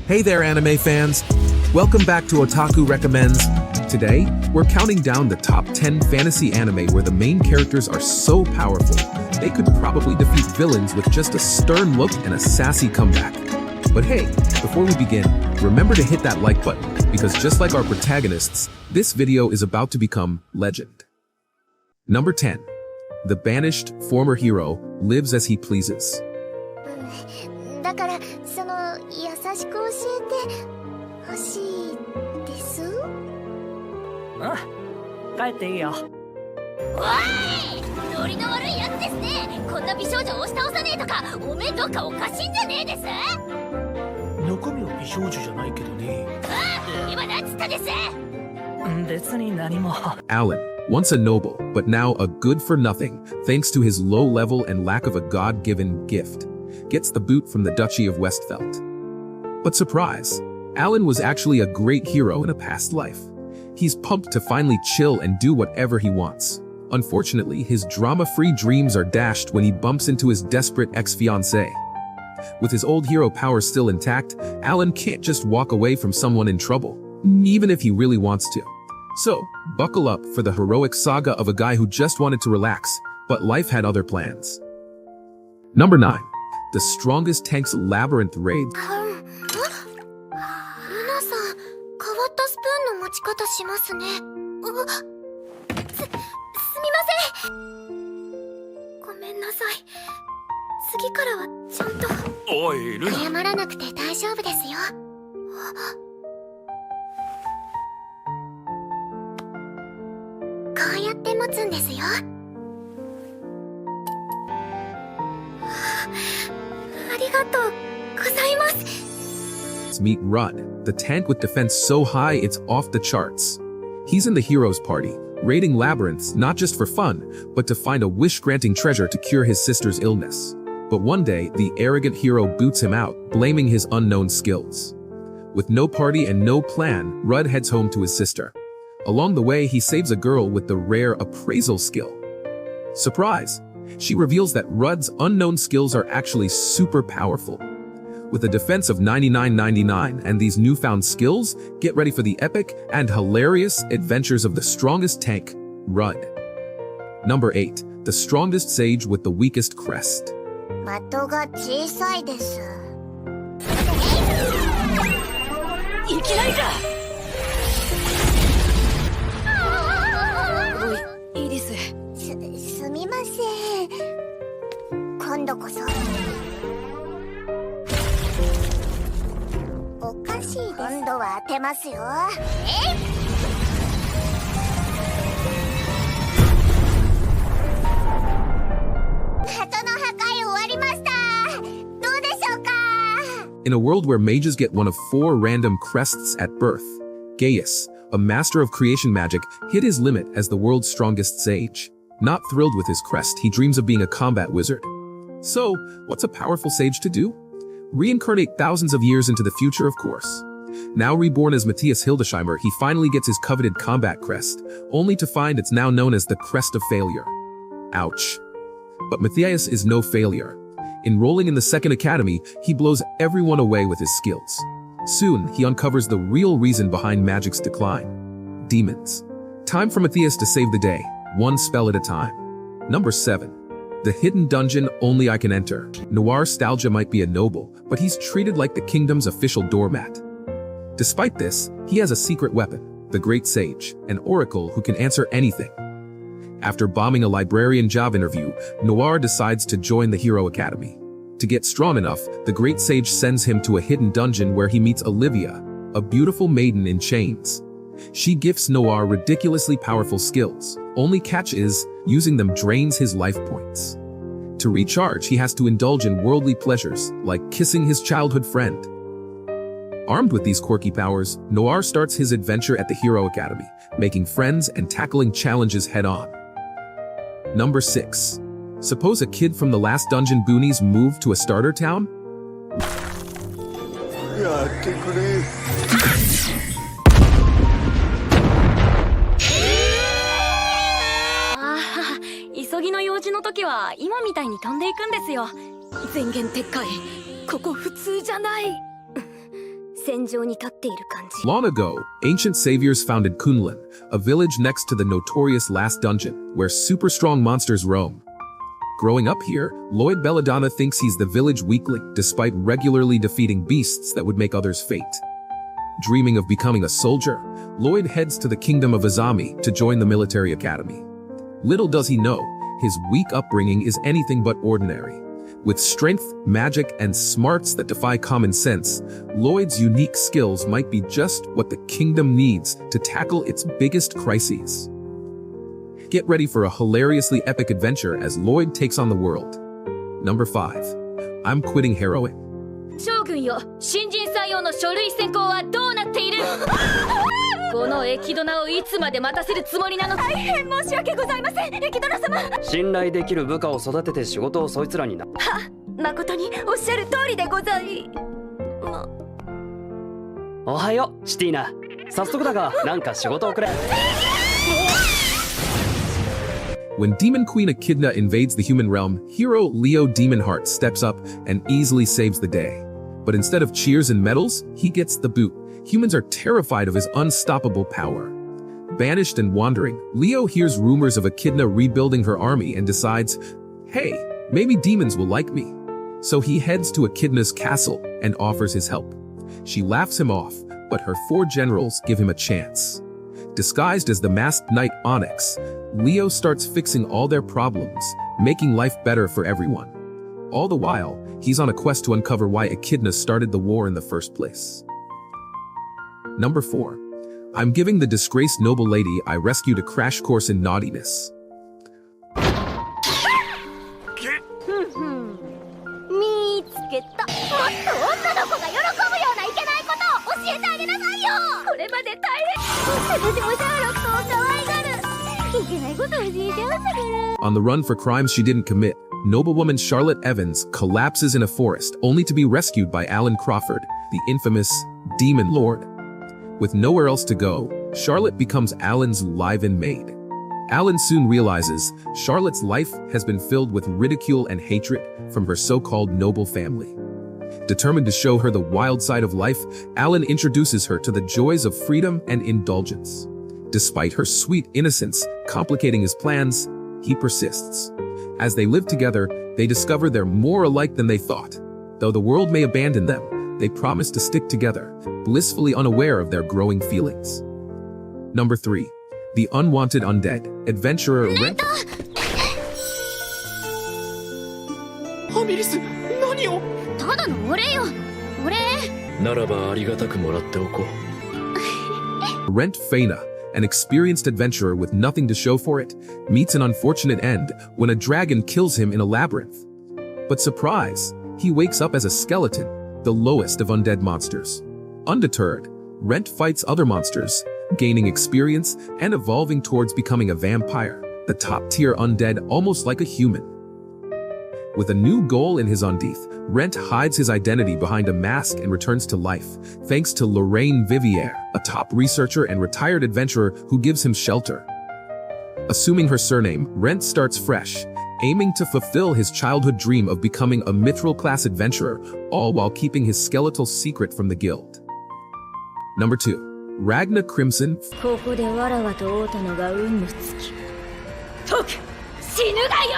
Hey there, anime fans! Welcome back to Otaku Recommends. Today, we're counting down the top 10 fantasy anime where the main characters are so powerful, they could probably defeat villains with just a stern look and a sassy comeback. But hey, before we begin, remember to hit that like button, because just like our protagonists, this video is about to become legend. Number 10. The banished former hero lives as he pleases. だからその優しく教えてほしいです。あ、帰っていいよ。おい、ノリの悪いやつですね。こんな美少女を押し倒さねえとか、おめえどっかおかしいんじゃねえです。中身は美少女じゃないけどね。今なんつったです。別に何も。Alan, once a noble, but now a good-for-nothing, thanks to his low level and lack of a God-given gift, gets the boot from the Duchy of Westfeld. But surprise, Alan was actually a great hero in a past life. He's pumped to finally chill and do whatever he wants. Unfortunately, his drama-free dreams are dashed when he bumps into his desperate ex-fiancée. With his old hero powers still intact, Alan can't just walk away from someone in trouble, even if he really wants to. So, buckle up for the heroic saga of a guy who just wanted to relax, but life had other plans. Number 9. The Strongest Tank's Labyrinth Raid. ルナさん、変わったスプーンの持ち方しますね。すみません。ごめんなさい。次からはちゃんと。おい、ルナ。謝らなくて大丈夫ですよ。こうやって持つんですよ。ありがとうございます。Meet Rudd, the tank with defense so high it's off the charts. He's in the hero's party, raiding labyrinths not just for fun, but to find a wish-granting treasure to cure his sister's illness. But one day, the arrogant hero boots him out, blaming his unknown skills. With no party and no plan, Rudd heads home to his sister. Along the way, he saves a girl with the rare appraisal skill. Surprise! She reveals that Rudd's unknown skills are actually super powerful. With a defense of 99.99 and these newfound skills, get ready for the epic and hilarious adventures of the strongest tank, Rudd. Number 8. The strongest sage with the weakest crest. 的が小さいです。いきなりか。おい、いいです。すみません。今度こそ。おかしいです。今度は当てますよ。鳩の破壊終わりました。どうでしょうか。 In a world where mages get one of 4 random crests at birth, Gaius, a master of creation magic, hit his limit as the world's strongest sage. Not thrilled with his crest, he dreams of being a combat wizard. So, what's a powerful sage to do? Reincarnate thousands of years into the future, of course. Now reborn as Matthias Hildesheimer, he finally gets his coveted combat crest, only to find it's now known as the Crest of Failure. Ouch. But Matthias is no failure. Enrolling in the second academy, he blows everyone away with his skills. Soon, he uncovers the real reason behind magic's decline. Demons. Time for Matthias to save the day, one spell at a time. Number 7. The hidden dungeon only I can enter. Noir-stalgia might be a noble, but he's treated like the kingdom's official doormat. Despite this, he has a secret weapon, the Great Sage, an oracle who can answer anything. After bombing a librarian job interview, Noir decides to join the Hero Academy. To get strong enough, the Great Sage sends him to a hidden dungeon where he meets Olivia, a beautiful maiden in chains. She gifts Noir ridiculously powerful skills. Only catch is, using them drains his life points. To recharge, he has to indulge in worldly pleasures, like kissing his childhood friend. Armed with these quirky powers, Noir starts his adventure at the Hero Academy, making friends and tackling challenges head-on. Number 6. Suppose a kid from the last Dungeon Boonies moved to a starter town? Ah, 急ぎの用事の時は今みたいに飛んでいくんですよ。前言撤回。ここ普通じゃない。戦場に立っている感じ。 Long ago, ancient saviors founded Kunlun, a village next to the notorious Last Dungeon, where super strong monsters roam. Growing up here, Lloyd Belladonna thinks he's the village weakling despite regularly defeating beasts that would make others faint. Dreaming of becoming a soldier, Lloyd heads to the kingdom of Azami to join the military academy. Little does he know, his weak upbringing is anything but ordinary. With strength, magic, and smarts that defy common sense, Lloyd's unique skills might be just what the kingdom needs to tackle its biggest crises. Get ready for a hilariously epic adventure as Lloyd takes on the world. Number 5. I'm quitting heroin. 将軍よ、新人採用の書類選考はどうなっている？このエキドナをいつまで待たせるつもりなの？大変申し訳ございません、エキドナ様。信頼できる部下を育てて仕事をそいつらにな。誠におっしゃる通りでござい。おはよう、シティーナ。早速だが、なんか仕事をくれ。When Demon Queen Echidna invades the human realm, hero Leo Demonheart steps up and easily saves the day. But instead of cheers and medals, he gets the boot. Humans are terrified of his unstoppable power. Banished and wandering, Leo hears rumors of Echidna rebuilding her army and decides, hey, maybe demons will like me. So he heads to Echidna's castle and offers his help. She laughs him off, but her 4 generals give him a chance. Disguised as the masked knight Onyx, Leo starts fixing all their problems, making life better for everyone. All the while, he's on a quest to uncover why Echidna started the war in the first place. Number 4. I'm giving the disgraced noble lady I rescued a crash course in naughtiness. 見つけた。もっと女の子が喜ぶようないけないことを教えてあげなさいよ。これまで大変。私もシャーロックを可愛がる。いけないこと教えてあげる。 On the run for crimes she didn't commit, noblewoman Charlotte Evans collapses in a forest only to be rescued by Alan Crawford, the infamous Demon Lord. With nowhere else to go, Charlotte becomes Alan's live-in maid. Alan soon realizes Charlotte's life has been filled with ridicule and hatred from her so-called noble family. Determined to show her the wild side of life, Alan introduces her to the joys of freedom and indulgence. Despite her sweet innocence complicating his plans, he persists. As they live together, they discover they're more alike than they thought. Though the world may abandon them, they promise to stick together, blissfully unaware of their growing feelings. Number 3. The Unwanted Undead, Adventurer Rent. アミリス、何を？ただのお礼よ。お礼。ならばありがたくもらっておこう。 Rent Faina, an experienced adventurer with nothing to show for it, meets an unfortunate end when a dragon kills him in a labyrinth. But surprise, he wakes up as a skeleton, the lowest of undead monsters. Undeterred, Rent fights other monsters, gaining experience and evolving towards becoming a vampire, the top-tier undead almost like a human. With a new goal in his undeath, Rent hides his identity behind a mask and returns to life, thanks to Lorraine Vivier, a top researcher and retired adventurer who gives him shelter. Assuming her surname, Rent starts fresh, aiming to fulfill his childhood dream of becoming a Mithril-class adventurer, all while keeping his skeletal secret from the guild. Number 2. Ragna Crimson. ここでわらわと会うたのが運の尽き。解く、死ぬがよ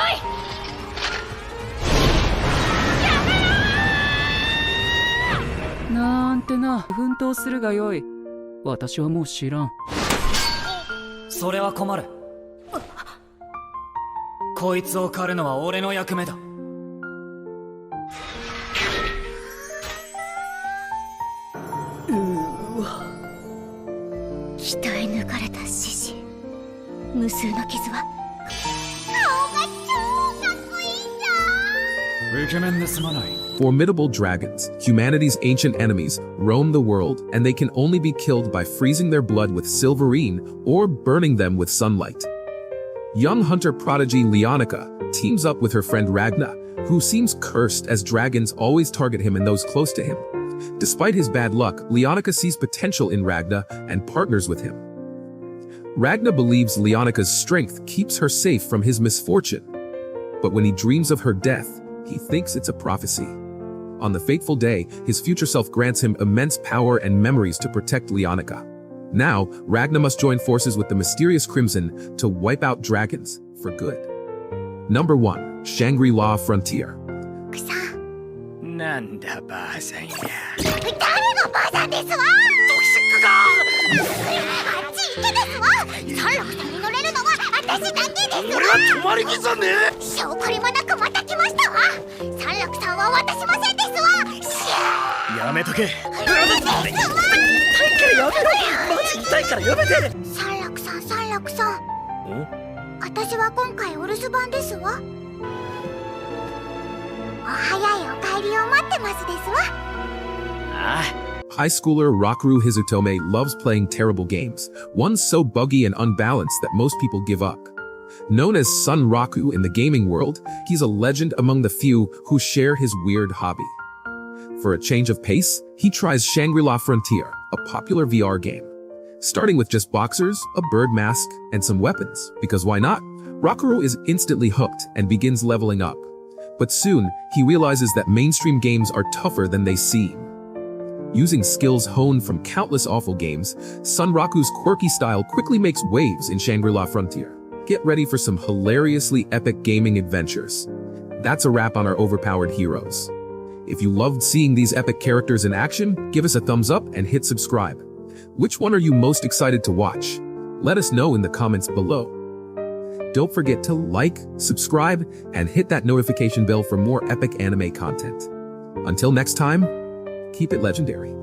い。なんてな、奮闘するがよい。私はもう知らん。それは困る。こいつを狩るのは俺の役目だ。鍛え抜かれた獅子。無数の傷は。顔が超かっこいいじゃん。イケメンで済まない。 Formidable dragons, humanity's ancient enemies, roam the world, and they can only be killed by freezing their blood with silverine or burning them with sunlight. Young hunter prodigy Leonica teams up with her friend Ragna, who seems cursed as dragons always target him and those close to him. Despite his bad luck, Leonica sees potential in Ragna and partners with him. Ragna believes Leonica's strength keeps her safe from his misfortune. But when he dreams of her death, he thinks it's a prophecy. On the fateful day, his future self grants him immense power and memories to protect Leonica. Now, Ragna must join forces with the mysterious Crimson to wipe out dragons for good. Number 1. Shangri-La Frontier. なんだばあさんや。誰がばあさんですわ。あっち行けですわ。三六さんに乗れるのは私だけですわ。俺は止まり木さね。証拠りもなくまた来ましたわ。三六さんは渡しませんですわ。やめとけ。痛いからやめろ。マジ痛いからやめて。三六さん、三六さん。私は今回お留守番ですわ。お早いお帰りを待ってますですわ。High schooler Rakuru Hizutome loves playing terrible games, one so buggy and unbalanced that most people give up. Known as Sun Raku in the gaming world, he's a legend among the few who share his weird hobby. For a change of pace, he tries Shangri-La Frontier, a popular VR game. Starting with just boxers, a bird mask, and some weapons, because why not? Rakuru is instantly hooked and begins leveling up. But soon, he realizes that mainstream games are tougher than they seem. Using skills honed from countless awful games, Sun Raku's quirky style quickly makes waves in Shangri-La Frontier. Get ready for some hilariously epic gaming adventures. That's a wrap on our overpowered heroes. If you loved seeing these epic characters in action, give us a thumbs up and hit subscribe. Which one are you most excited to watch? Let us know in the comments below. Don't forget to like, subscribe, and hit that notification bell for more epic anime content. Until next time, keep it legendary.